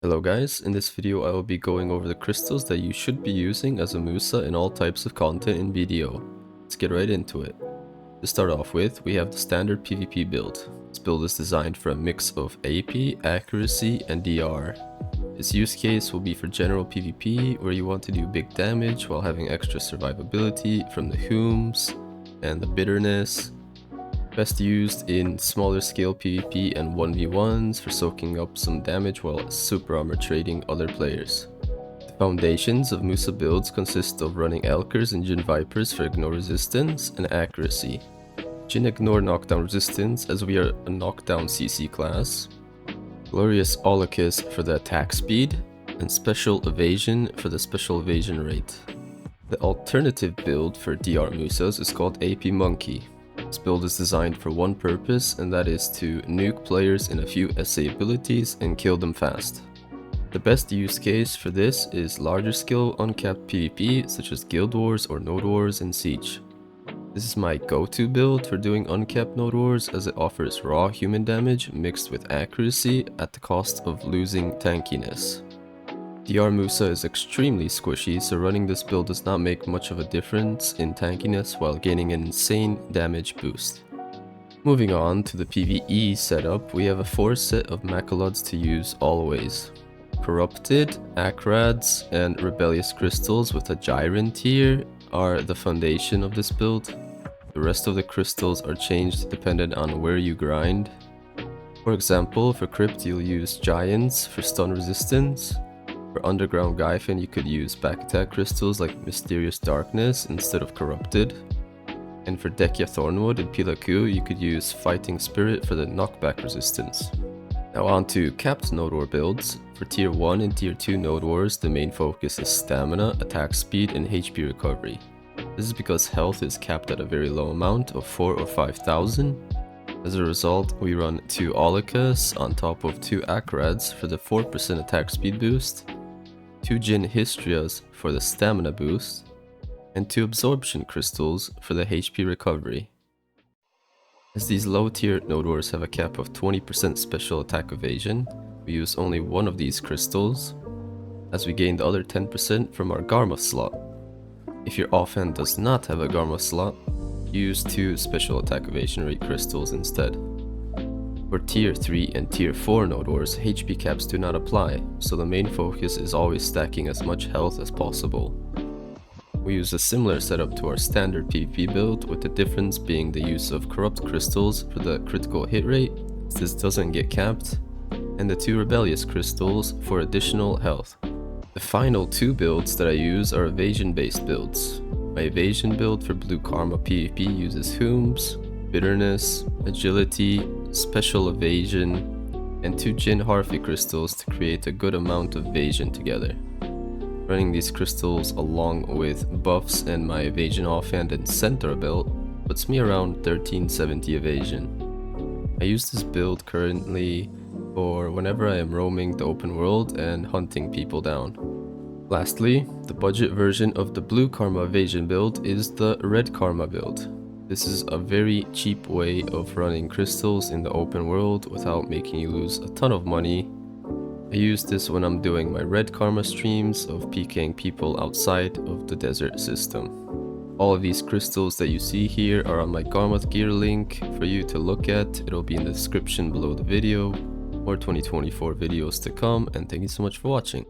Hello guys, in this video I will be going over the crystals that you should be using as a Musa in all types of content in BDO. Let's get right into it. To start off with, we have the standard PvP build. This build is designed for a mix of AP, accuracy, and DR. Its use case will be for general PvP, where you want to do big damage while having extra survivability from the Humes and the Bitterness. Best used in smaller scale PvP and 1v1s for soaking up some damage while super armor trading other players. The foundations of Musa builds consist of running Elkers and Jin Vipers for ignore resistance and accuracy. Jin ignore knockdown resistance as we are a knockdown CC class. Glorious Olocus for the attack speed, and special evasion for the special evasion rate. The alternative build for DR Musas is called AP Monkey. This build is designed for one purpose, and that is to nuke players in a few SA abilities and kill them fast. The best use case for this is larger scale uncapped PvP such as Guild Wars or Node Wars and Siege. This is my go-to build for doing uncapped Node Wars, as it offers raw human damage mixed with accuracy at the cost of losing tankiness. DR Musa is extremely squishy, so running this build does not make much of a difference in tankiness while gaining an insane damage boost. Moving on to the PvE setup, we have a 4 set of Macalods to use always. Corrupted, Acrads, and Rebellious Crystals with a Gyron tier are the foundation of this build. The rest of the crystals are changed dependent on where you grind. For example, for Crypt you'll use Giants for stun resistance. For Underground Gyfin you could use back attack crystals like Mysterious Darkness instead of Corrupted. And for Dekia Thornwood and Pilaku you could use Fighting Spirit for the knockback resistance. Now on to capped Node War builds. For tier 1 and tier 2 Node Wars, the main focus is stamina, attack speed, and HP recovery. This is because health is capped at a very low amount of 4 or 5,000. As a result, we run 2 Olocus on top of 2 Acrads for the 4% attack speed boost, 2 Jin Hystrias for the stamina boost, and 2 Absorption Crystals for the HP recovery. As these low tier Node Wars have a cap of 20% special attack evasion, we use only one of these crystals, as we gain the other 10% from our Garma slot. If your offhand does not have a Garma slot, use 2 special attack evasion rate crystals instead. For tier 3 and tier 4 Node Wars, HP caps do not apply, so the main focus is always stacking as much health as possible. We use a similar setup to our standard PvP build, with the difference being the use of corrupt crystals for the critical hit rate, as this doesn't get capped, and the 2 rebellious crystals for additional health. The final 2 builds that I use are evasion based builds. My evasion build for Blue Karma PvP uses Humes, Bitterness, Agility, Special Evasion, and 2 Jin Harpy crystals to create a good amount of evasion together. Running these crystals along with buffs and my evasion offhand and centaur belt puts me around 1370 evasion. I use this build currently for whenever I am roaming the open world and hunting people down. Lastly, the budget version of the Blue Karma evasion build is the Red Karma build. This is a very cheap way of running crystals in the open world without making you lose a ton of money. I use this when I'm doing my Red Karma streams of PKing people outside of the desert system. All of these crystals that you see here are on my Garmoth gear link for you to look at. It'll be in the description below the video. More 2024 videos to come, and thank you so much for watching.